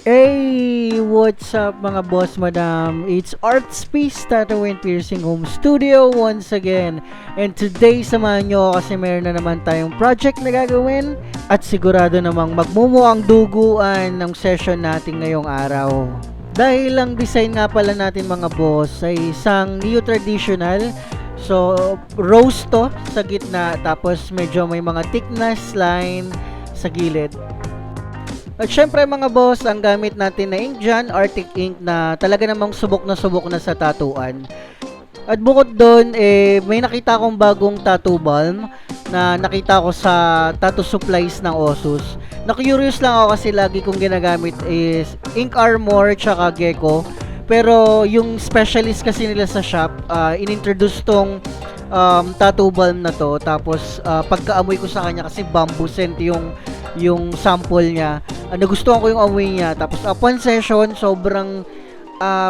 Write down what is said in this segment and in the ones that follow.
Hey! What's up mga boss madam? It's Art Space Tattoo and Piercing Home Studio once again. And today samahan nyo ako kasi meron na naman tayong project na gagawin at sigurado namang magmumuang duguan ng session natin ngayong araw. Dahil ang design nga pala natin mga boss ay isang neo-traditional. So, rose to sa gitna tapos medyo may mga thickness line sa gilid. At syempre mga boss, ang gamit natin na ink dyan, Arctic ink na talaga namang subok na sa tattooan. At bukod doon, may nakita akong bagong tattoo balm na nakita ko sa tattoo supplies ng Osus. Na-curious lang ako kasi lagi kong ginagamit is Ink Armor tsaka Gecko. Pero yung specialist kasi nila sa shop, inintroduce tong tattoo balm na to. Tapos pagkaamoy ko sa kanya kasi bamboo scent yung sample niya. Nagustuhan ko yung amoy niya. Tapos upon session, sobrang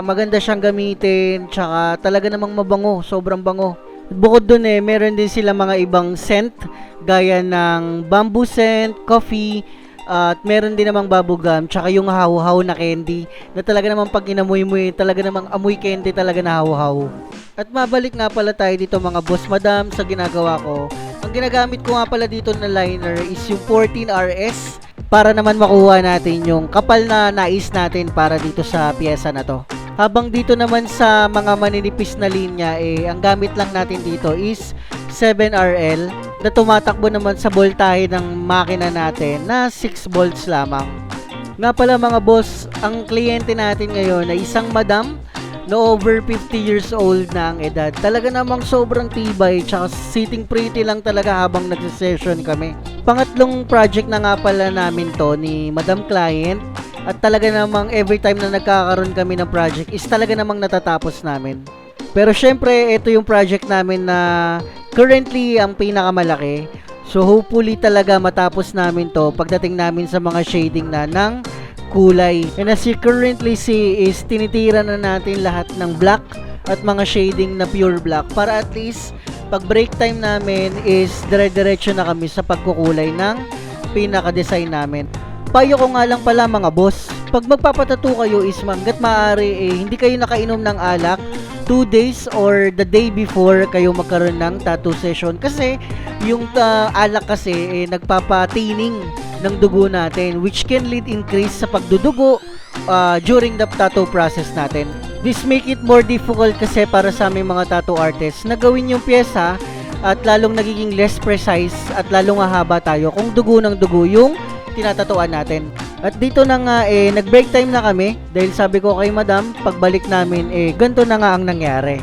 maganda siyang gamitin. Tsaka talaga namang mabango. Sobrang bango. Bukod dun meron din sila mga ibang scent. Gaya ng bamboo scent, coffee, at meron din namang bubblegum. Tsaka yung haw-haw na candy. Na talaga namang pag inamoy mo talaga namang amoy candy talaga na haw-haw. At mabalik nga pala tayo dito mga boss madam sa ginagawa ko. Ang ginagamit ko nga pala dito na liner is yung 14RS para naman makuha natin yung kapal na nais natin para dito sa pyesa na to. Habang dito naman sa mga maninipis na linya, ang gamit lang natin dito is 7RL na tumatakbo naman sa voltahe ng makina natin na 6 volts lamang. Nga pala mga boss, ang kliyente natin ngayon ay isang madam na over 50 years old na ang edad. Talaga namang sobrang tibay, tsaka sitting pretty lang talaga habang nagsisession kami. Pangatlong project na nga pala namin to ni Madam Client. At talaga namang every time na nagkakaroon kami ng project is talaga namang natatapos namin. Pero syempre, ito yung project namin na currently ang pinakamalaki. So hopefully talaga matapos namin to pagdating namin sa mga shading na ng kulay. And as you currently see is tinitira na natin lahat ng black at mga shading na pure black para at least pag break time namin is dire-diretso na kami sa pagkukulay ng pinaka-design namin. Payo ko nga lang pala mga boss, pag magpapatattoo kayo is hangga't maaari hindi kayo nakainom ng alak 2 days or the day before kayo magkaroon ng tattoo session kasi yung alak kasi nagpapatining ng dugo natin which can lead increase sa pagdudugo during the tattoo process natin. This make it more difficult kasi para sa aming mga tattoo artists na gawin yung pyesa at lalong nagiging less precise at lalong hahaba tayo kung dugo ng dugo yung tinatatuan natin. At dito na nga nag-break time na kami dahil sabi ko kay madam pagbalik namin ganito na nga ang nangyari.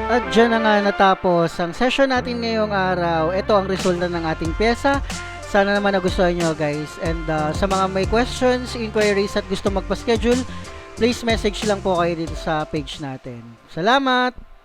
At dyan na nga natapos ang session natin ngayong araw. Ito ang resulta ng ating pyesa. Sana naman nagustuhan nyo guys. And sa mga may questions, inquiries at gusto magpa-schedule, please message lang po kayo dito sa page natin. Salamat!